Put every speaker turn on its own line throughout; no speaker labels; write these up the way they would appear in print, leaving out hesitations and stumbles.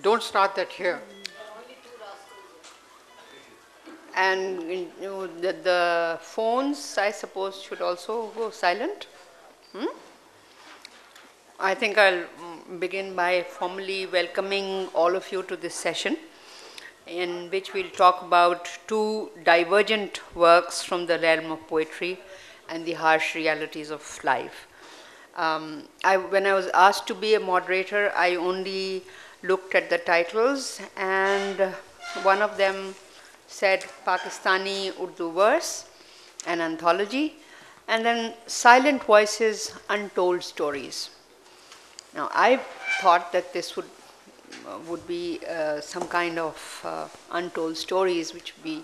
Don't start that here. And the phones, I suppose, should also go silent. I think I'll begin by formally welcoming all of you to this session, in which we'll talk about two divergent works from the realm of poetry and the harsh realities of life. When I was asked to be a moderator, I only looked at the titles, and one of them said Pakistani Urdu Verse, an anthology, and then Silent Voices, Untold Stories. Now, I thought that this would be some kind of untold stories, which would be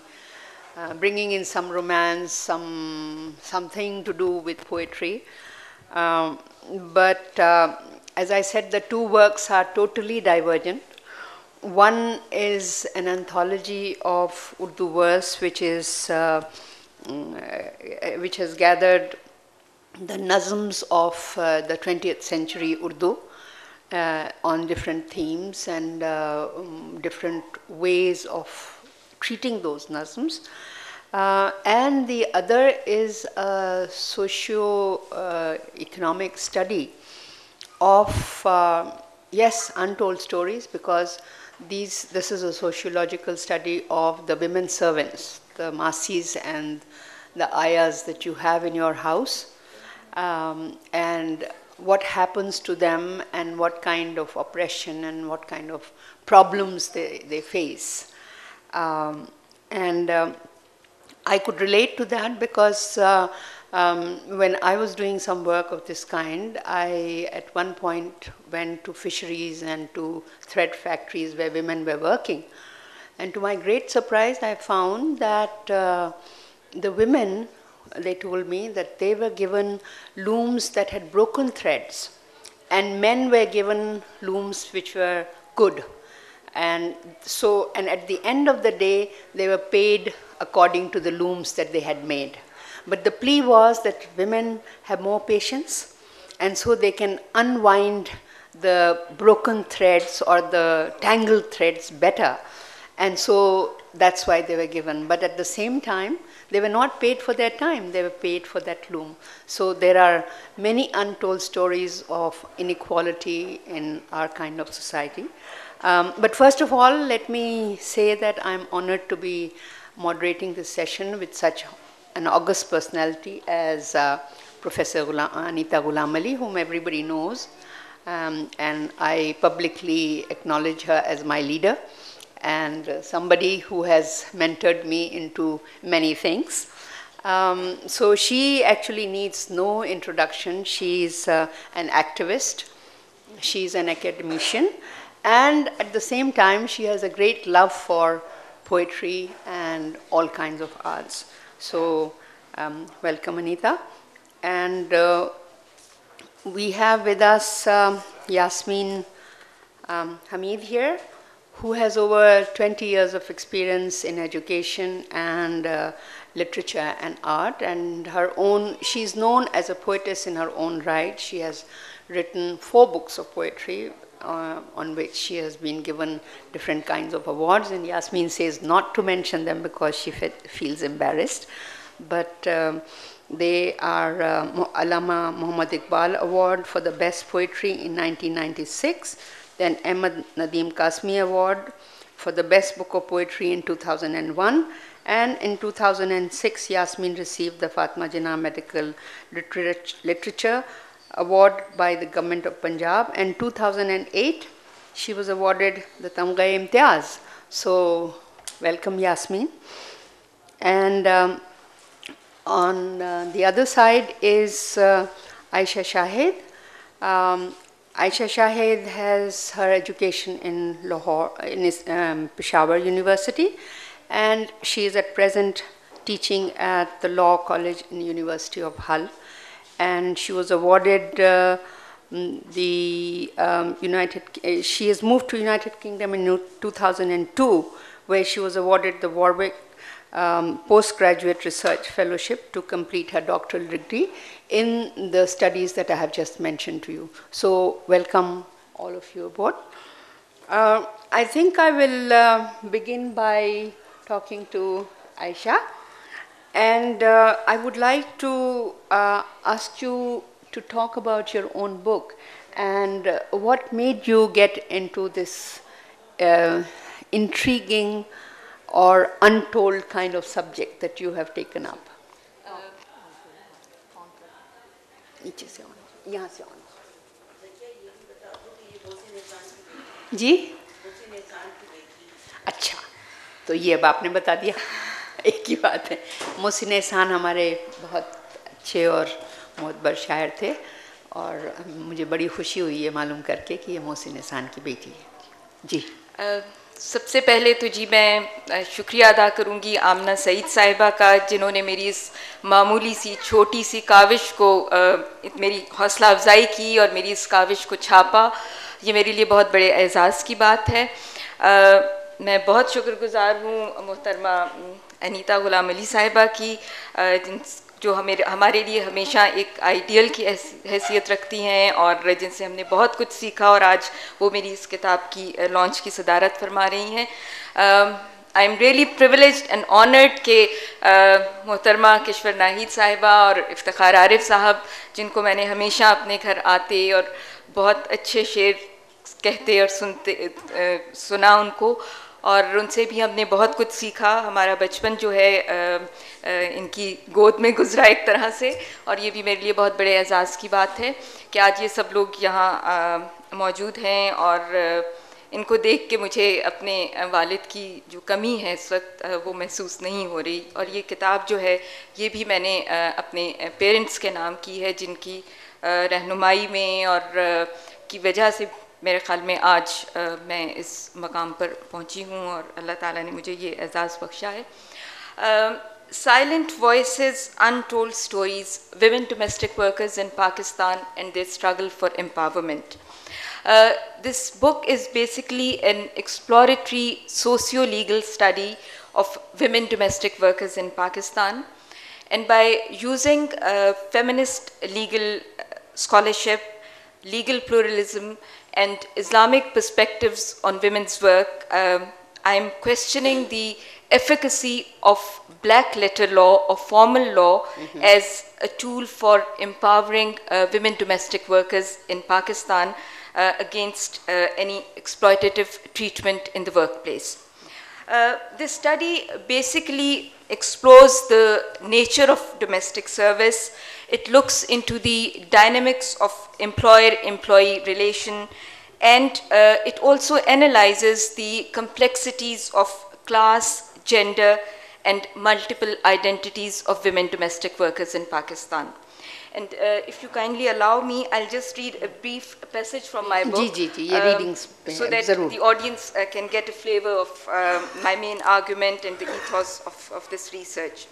bringing in some romance, something to do with poetry. But as I said, the two works are totally divergent. One is an anthology of Urdu verse, which has gathered the nazms of the 20th century Urdu on different themes and different ways of treating those nazms. And the other is a socio-economic study of, yes, untold stories, because this is a sociological study of the women servants, the masis and the ayahs that you have in your house, and what happens to them and what kind of oppression and what kind of problems they face. I could relate to that because when I was doing some work of this kind, I at one point went to fisheries and to thread factories where women were working. And to my great surprise, I found that the women, they told me that they were given looms that had broken threads, and men were given looms which were good. And at the end of the day, they were paid according to the looms that they had made. But the plea was that women have more patience, and so they can unwind the broken threads or the tangled threads better. And so that's why they were given. But at the same time, they were not paid for their time, they were paid for that loom. So there are many untold stories of inequality in our kind of society. But first of all, let me say that I'm honored to be moderating this session with such an august personality as Professor Anita Ghulam Ali, whom everybody knows. And I publicly acknowledge her as my leader and somebody who has mentored me into many things. So she actually needs no introduction. She's an activist, she's an academician, and at the same time, she has a great love for poetry and all kinds of arts. So welcome, Anita. And we have with us Yasmeen Hameed here, who has over 20 years of experience in education and literature and art, and she's known as a poetess in her own right. She has written 4 books of poetry on which she has been given different kinds of awards, and Yasmeen says not to mention them because she feels embarrassed. But they are Allama Muhammad Iqbal Award for the Best Poetry in 1996, then Ahmad Nadeem Kasmi Award for the Best Book of Poetry in 2001, and in 2006, Yasmeen received the Fatma Jinnah Medical Literature Award by the Government of Punjab, and 2008, she was awarded the Tamgha Imtiaz. So, welcome Yasmeen. And on the other side is Ayesha Shahid. Ayesha Shahid has her education in Lahore, in Peshawar University, and she is at present teaching at the Law College in the University of Hull. And she was awarded she has moved to United Kingdom in 2002, where she was awarded the Warwick Postgraduate Research Fellowship to complete her doctoral degree in the studies that I have just mentioned to you. So welcome all of you aboard. I think I will begin by talking to Ayesha, and I would like to ask you to talk about your own book and what made you get into this uh, intriguing or untold kind of subject that you have taken up. नीचे से on, यहाँ से on. जी अच्छा, तो ये अब आपने बता दिया. एक ही बात है. मोहसिन एहसान हमारे बहुत अच्छे और मोहतबर शायर थे और मुझे बड़ी खुशी हुई है मालूम करके कि ये मोहसिन एहसान की बेटी है. जी
सबसे पहले तो जी मैं शुक्रिया अदा करूंगी आमना सईद साहिबा का, जिन्होंने मेरी इस मामूली सी छोटी सी काविश को मेरी हौसला अफजाई की और मेरी इस काविश को छापा. ये मेरे लिए बहुत बड़े एज़ाज़ की बात है. मैं बहुत शुक्रगुज़ार हूँ मोहतरमा अनीता गुलाम अली साहिबा की, जो हमारे लिए हमेशा एक आइडियल की हैसियत रखती हैं और जिनसे हमने बहुत कुछ सीखा, और आज वो मेरी इस किताब की लॉन्च की सदारत फरमा रही हैं. I am really privileged and honoured के मोहतरमा किश्वर नाहिद साहिबा और इफ्तिखार आरिफ साहब, जिनको मैंने हमेशा अपने घर आते और बहुत अच्छे शेर कहते और सुना उनको, और उनसे भी हमने बहुत कुछ सीखा. हमारा बचपन जो है इनकी गोद में गुजरा एक तरह से, और ये भी मेरे लिए बहुत बड़े एज़ाज़ की बात है कि आज ये सब लोग यहाँ मौजूद हैं. और इनको देख के मुझे अपने वालिद की जो कमी है इस वक्त वो महसूस नहीं हो रही. और ये किताब जो है ये भी मैंने अपने पेरेंट्स के नाम की है, जिनकी रहनुमाई में और की वजह से मेरे ख़्याल में आज मैं इस मकाम पर पहुंची हूं और अल्लाह ताला ने मुझे ये एज़ाज़ बख्शा है. Silent Voices, Untold Stories, Women Domestic Workers in Pakistan and Their Struggle for Empowerment. This book is basically an exploratory socio-legal study of women domestic workers in Pakistan, and by using feminist legal scholarship, legal pluralism and Islamic perspectives on women's work, I'm questioning the efficacy of black letter law or formal law as a tool for empowering women domestic workers in Pakistan against any exploitative treatment in the workplace. This study basically explores the nature of domestic service. It looks into the dynamics of employer-employee relation, and it also analyzes the complexities of class, gender, and multiple identities of women domestic workers in Pakistan. And if you kindly allow me, I'll just read a brief passage from my book, so that the audience can get a flavor of my main argument and the ethos of this research.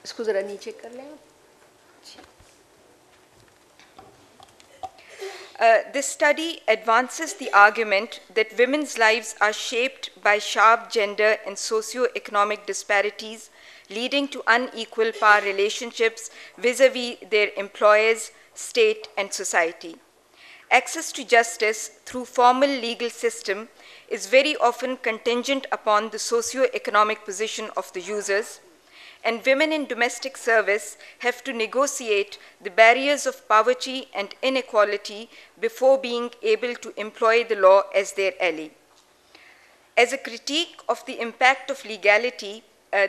इसको ज़रा नीचे कर लें.
This study advances the argument that women's lives are shaped by sharp gender and socio-economic disparities, leading to unequal power relationships vis-a-vis their employers, state, and society. Access to justice through formal legal system is very often contingent upon the socio-economic position of the users, and women in domestic service have to negotiate the barriers of poverty and inequality before being able to employ the law as their ally. As a critique of the impact of legality,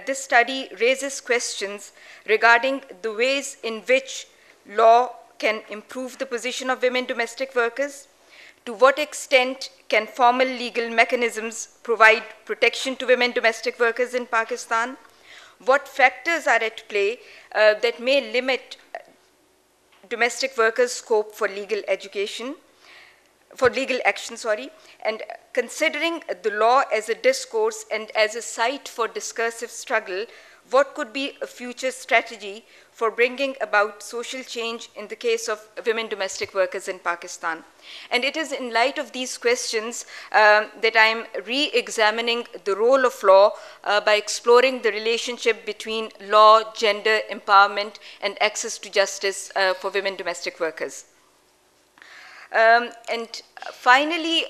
this study raises questions regarding the ways in which law can improve the position of women domestic workers. To what extent can formal legal mechanisms provide protection to women domestic workers in Pakistan? What factors are at play that may limit domestic workers' scope for legal action, and considering the law as a discourse and as a site for discursive struggle, what could be a future strategy for bringing about social change in the case of women domestic workers in Pakistan? And it is in light of these questions that I'm re-examining the role of law by exploring the relationship between law, gender, empowerment, and access to justice for women domestic workers. And finally,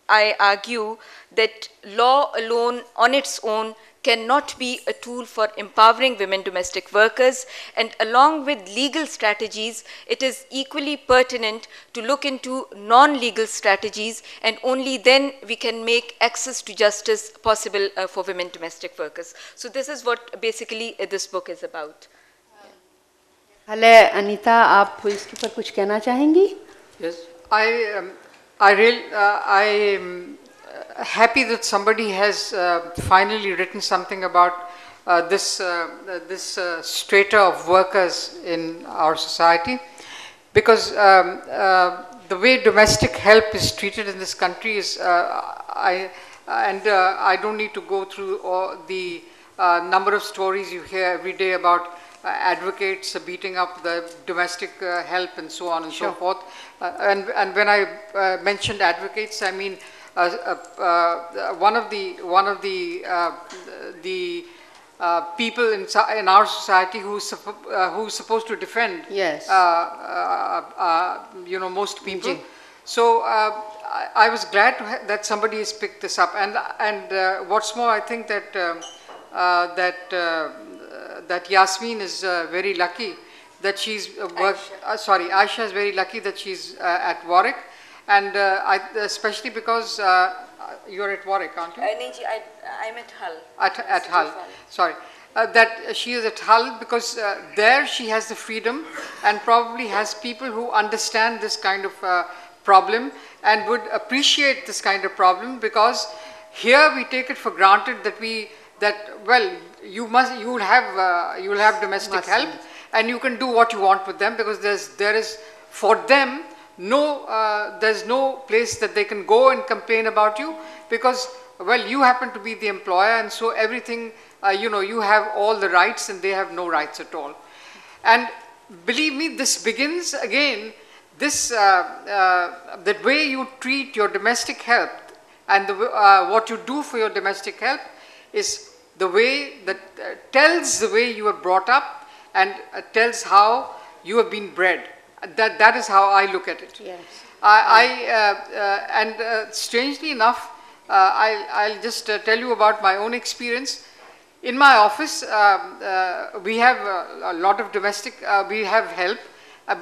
I argue that law alone on its own cannot be a tool for empowering women domestic workers, and along with legal strategies, it is equally pertinent to look into non-legal strategies, and only then we can make access to justice possible for women domestic workers. So this is what basically this book is about.
Hello Anita, आप इसके ऊपर कुछ कहना चाहेंगी?
Yes, I am happy that somebody has finally written something about this strata of workers in our society, because the way domestic help is treated in this country is I don't need to go through all the number of stories you hear every day about advocates beating up the domestic help and so on and so forth. And when I mentioned advocates, I mean one of the people in our society who's supposed to defend,
Yes,
you know, most people. So I was glad that somebody has picked this up, and what's more, I think that that Yasmeen is very lucky that she's Ayesha is very lucky that she's at Warwick, and especially because you're at Warwick, aren't you?
I'm at Hull.
At Hull, sorry. That she is at Hull because there she has the freedom and probably has people who understand this kind of problem and would appreciate this kind of problem, because here we take it for granted that well, you will have domestic help and you can do what you want with them, because there is for them there's no place that they can go and complain about you, because well, you happen to be the employer, and so everything you know, you have all the rights and they have no rights at all. And believe me, this begins again, this the way you treat your domestic help and what you do for your domestic help is the way that tells the way you were brought up and tells how you have been bred. That is how I look at it.
yes.
And strangely enough, I'll just tell you about my own experience. In my office, we have a lot of domestic, we have help,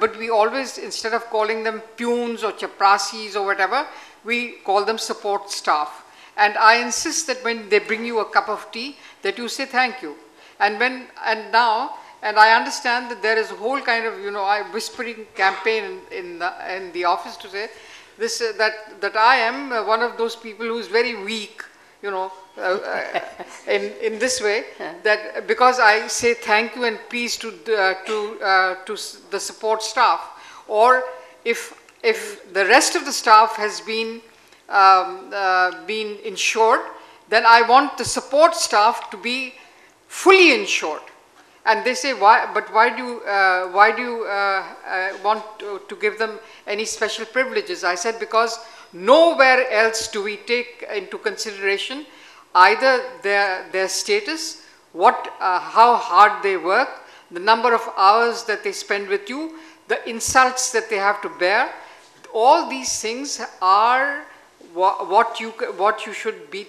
but we always, instead of calling them peons or chaprasis or whatever, we call them support staff. And I insist that when they bring you a cup of tea, that you say thank you. And I understand that there is a whole kind of, you know, whispering campaign in the office to say this that I am one of those people who is very weak, you know, in this way, that because I say thank you and please to the support staff, or if the rest of the staff has been insured, then I want the support staff to be fully insured. And they say, why? But why do you want to give them any special privileges? I said, because nowhere else do we take into consideration either their status, how hard they work, the number of hours that they spend with you, the insults that they have to bear. All these things are what you should be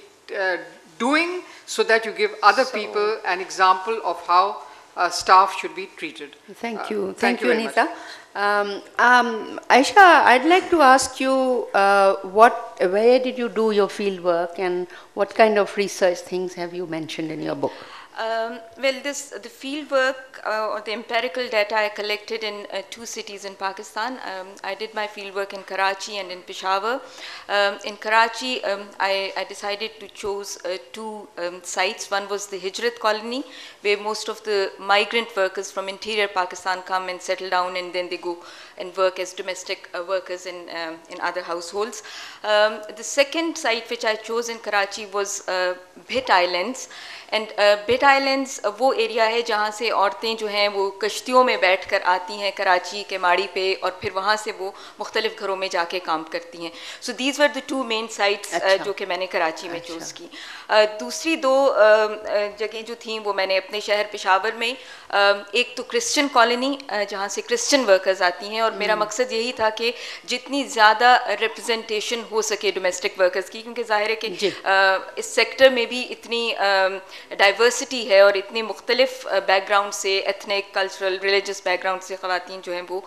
doing, so that you give other people an example of how staff should be treated.
Thank you. Thank you, Anita. Ayesha, I'd like to ask you, where did you do your field work, and what kind of research things have you mentioned in your book?
Well, the field work or the empirical data I collected in 2 cities in Pakistan. I did my field work in Karachi and in Peshawar. In Karachi, I decided to choose 2 sites. One was the Hijrat colony, where most of the migrant workers from interior Pakistan come and settle down, and then they go and work as domestic workers in other households. The second site which I chose in Karachi was Bhit Islands. And but islands وہ area ہے جہاں سے عورتیں جو ہیں وہ کشتیوں میں بیٹھ کر آتی ہیں کراچی کے ماڑی پہ, اور پھر وہاں سے وہ مختلف گھروں میں جا کے کام کرتی ہیں. So these were the 2 main sites جو کہ میں نے کراچی میں چوز کی. دوسری 2 جگہیں جو تھیں وہ میں نے اپنے شہر پشاور میں, ایک تو کرسچن کالونی جہاں سے کرسچن ورکرز آتی ہیں, اور میرا مقصد یہی تھا کہ جتنی زیادہ ریپرزنٹیشن ہو سکے ڈومیسٹک ورکرز کی, کیونکہ ظاہر ہے کہ اس سیکٹر میں بھی اتنی ڈائیورسٹی ہے اور اتنے مختلف بیک گراؤنڈ سے, ethnic, cultural, religious back ground سے خواتین جو ہیں وہ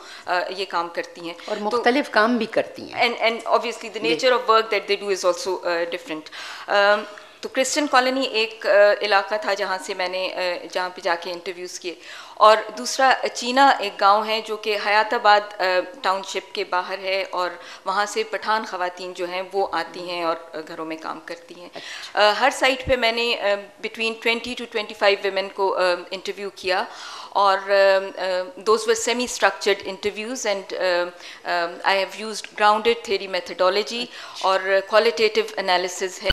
یہ کام کرتی ہیں,
اور مختلف کام بھی کرتی ہیں,
and obviously the nature of work that they do is also different. تو کرسچن کالونی ایک علاقہ تھا جہاں سے میں نے جہاں پہ جا کے انٹرویوز کیے, اور دوسرا چینا ایک گاؤں ہے جو کہ حیات آباد ٹاؤن شپ کے باہر ہے, اور وہاں سے پٹھان خواتین جو ہیں وہ آتی ہیں اور گھروں میں کام کرتی ہیں. ہر سائٹ پہ میں نے بٹوین 20 to 25 ویمن کو انٹرویو کیا, اور those were semi structured interviews, and I have used grounded theory methodology, اور qualitative analysis ہے